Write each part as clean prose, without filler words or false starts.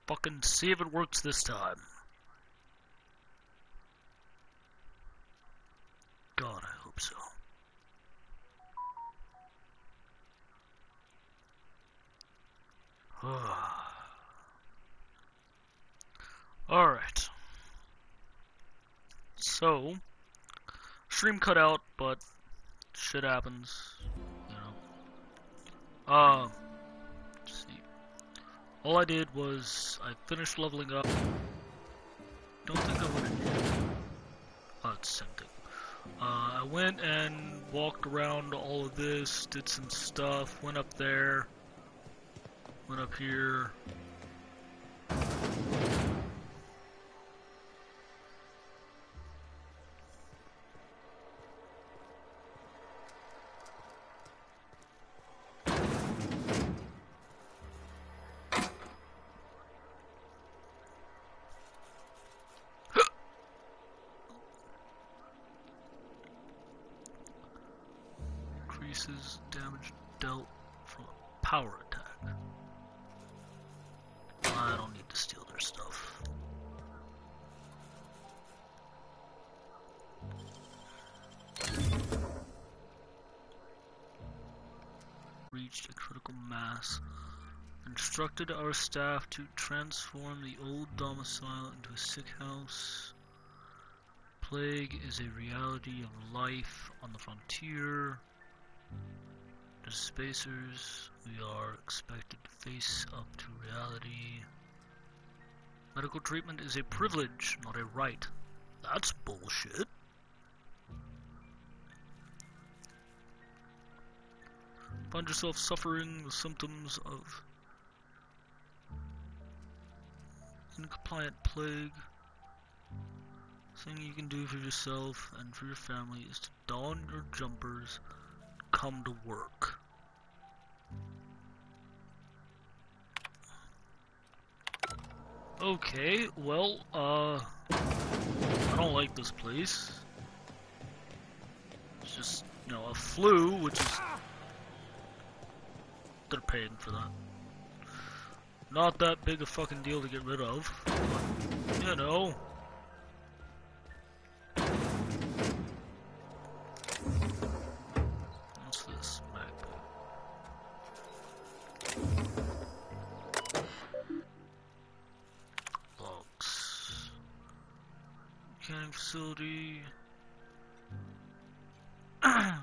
Fucking see if it works this time. God, I hope so. Alright. So, stream cut out, but shit happens, you know. Let's see. All I did was, I finished leveling up. Don't think I went in here. Oh, it's the same thing. I went and walked around all of this, did some stuff, went up there, went up here. Increases damage dealt from a power attack. I don't need to steal their stuff. Reached a critical mass. Instructed our staff to transform the old domicile into a sick house. Plague is a reality of life on the frontier. As spacers, we are expected to face up to reality. Medical treatment is a privilege, not a right. That's bullshit. Find yourself suffering the symptoms of incompliant plague. The thing you can do for yourself and for your family is to don your jumpers, come to work. Okay, well, I don't like this place. It's just, you know, a flu, which is... They're paying for that. Not that big a fucking deal to get rid of, but, you know. What's this? Logs. Canning facility.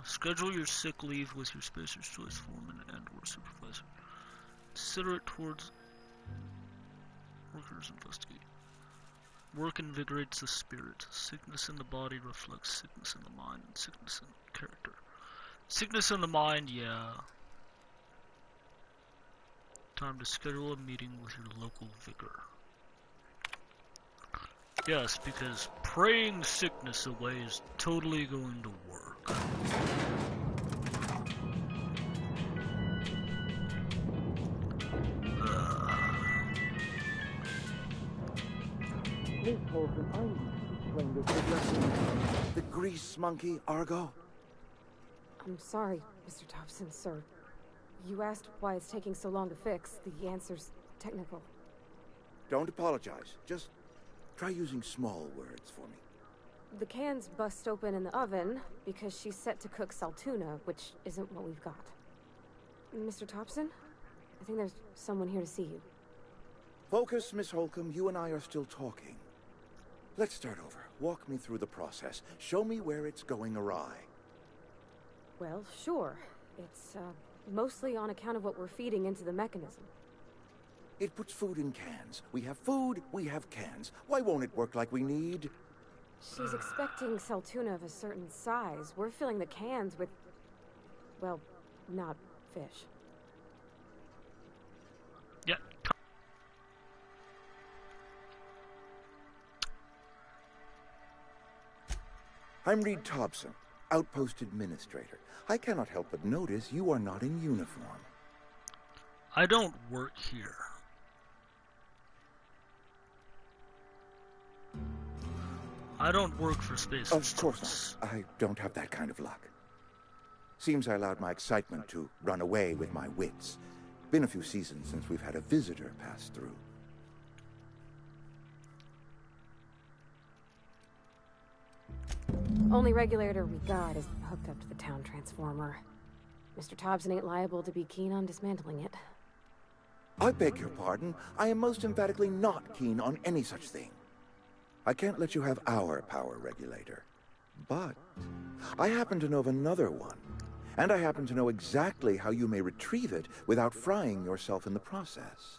Schedule your sick leave with your Spacer's Choice foreman and or supervisor. Consider it towards workers investigate. Work invigorates the spirit. Sickness in the body reflects sickness in the mind and sickness in character. Sickness in the mind, yeah. Time to schedule a meeting with your local vicar. Yes, because praying sickness away is totally going to work. Please hold the explain this to the grease monkey, Argo? I'm sorry, Mr. Thompson, sir. You asked why it's taking so long to fix. The answer's technical. Don't apologize. Just try using small words for me. The cans bust open in the oven because she's set to cook saltuna, which isn't what we've got. Mr. Thompson? I think there's someone here to see you. Focus, Miss Holcomb. You and I are still talking. Let's start over. Walk me through the process. Show me where it's going awry. Well, sure. It's, mostly on account of what we're feeding into the mechanism. It puts food in cans. We have food, we have cans. Why won't it work like we need? She's expecting saltuna of a certain size. We're filling the cans with, well, not fish. Yeah. I'm Reed Thompson, Outpost Administrator. I cannot help but notice you are not in uniform. I don't work here. I don't work for Space. Of course not. I don't have that kind of luck. Seems I allowed my excitement to run away with my wits. Been a few seasons since we've had a visitor pass through. Only regulator we got is hooked up to the town transformer. Mr. Thompson ain't liable to be keen on dismantling it. I beg your pardon. I am most emphatically not keen on any such thing. I can't let you have our power regulator. But I happen to know of another one. And I happen to know exactly how you may retrieve it without frying yourself in the process.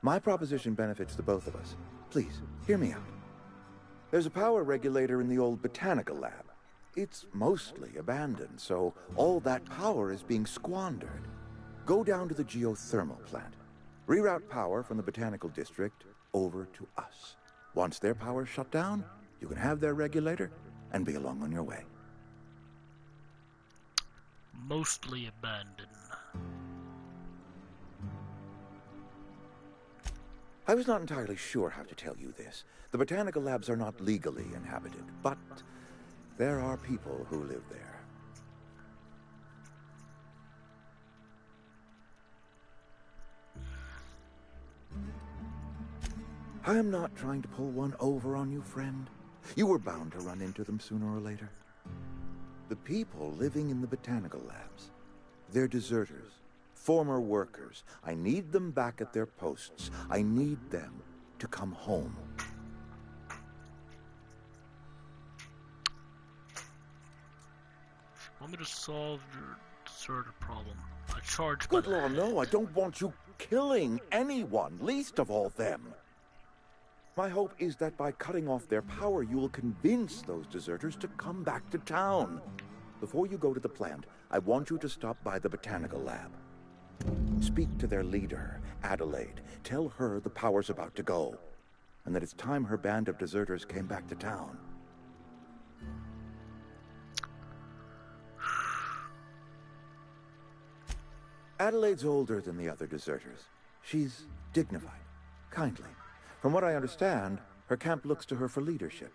My proposition benefits the both of us. Please, hear me out. There's a power regulator in the old botanical lab. It's mostly abandoned, so all that power is being squandered. Go down to the geothermal plant. Reroute power from the botanical district over to us. Once their power's shut down, you can have their regulator and be along on your way. Mostly abandoned. I was not entirely sure how to tell you this. The botanical labs are not legally inhabited, but there are people who live there. I am not trying to pull one over on you, friend. You were bound to run into them sooner or later. The people living in the botanical labs, they're deserters, former workers. I need them back at their posts. I need them to come home. Want me to solve your deserter problem? I charge. Good Lord, no, I don't want you killing anyone, least of all them. My hope is that by cutting off their power, you will convince those deserters to come back to town. Before you go to the plant, I want you to stop by the botanical lab. Speak to their leader, Adelaide. Tell her the power's about to go, and that it's time her band of deserters came back to town. Adelaide's older than the other deserters. She's dignified, kindly. From what I understand, her camp looks to her for leadership.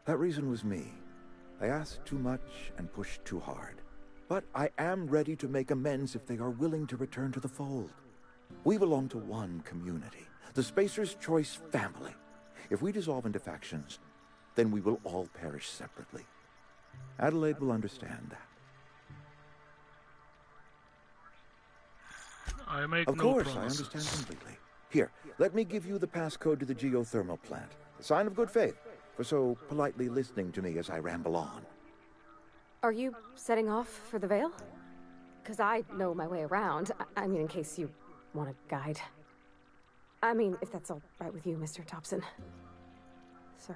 That reason was me. I asked too much and pushed too hard. But I am ready to make amends if they are willing to return to the fold. We belong to one community, the Spacer's Choice family. If we dissolve into factions, then we will all perish separately. Adelaide will understand that. I make Of no course, promises. I understand completely. Here, let me give you the passcode to the geothermal plant. A sign of good faith for so politely listening to me as I ramble on. Are you setting off for the Vale? Because I know my way around. I mean, in case you want a guide. I mean, if that's all right with you, Mr. Thompson. Sir.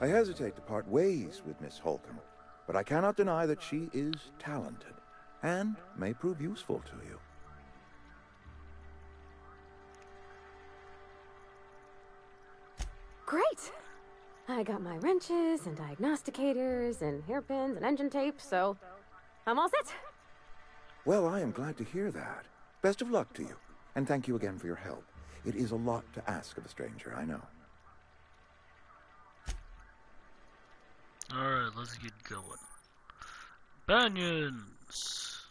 I hesitate to part ways with Miss Holcomb, but I cannot deny that she is talented and may prove useful to you. Great! I got my wrenches and diagnosticators and hairpins and engine tape, so I'm all set. Well, I am glad to hear that. Best of luck to you, and thank you again for your help. It is a lot to ask of a stranger, I know. Alright, let's get going. Banyans!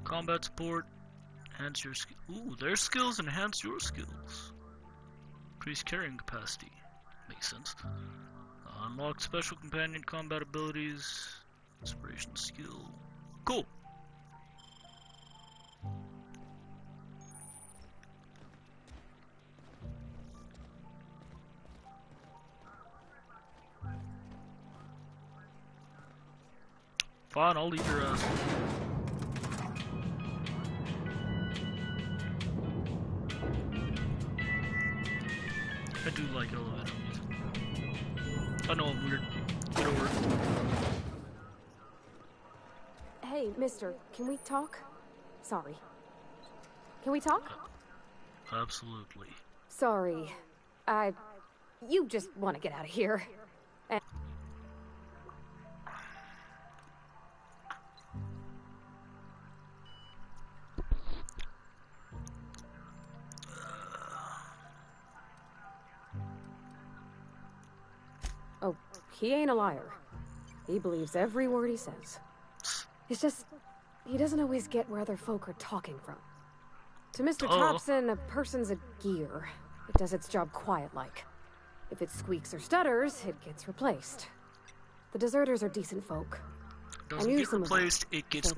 Combat support. Enhance your skill. Ooh, their skills enhance your skills. Increase carrying capacity. Makes sense. Unlock special companion combat abilities. Inspiration skill. Cool. Fine, I'll leave your ass. I do like elevator music. I know I'm weird. Get over it. Hey, mister, can we talk? Sorry. Can we talk? Absolutely. Sorry. You just want to get out of here. And he ain't a liar. He believes every word he says. It's just, he doesn't always get where other folk are talking from. To Mr. Thompson, a person's a gear. It does its job quiet-like. If it squeaks or stutters, it gets replaced. The deserters are decent folk. Doesn't get replaced, it gets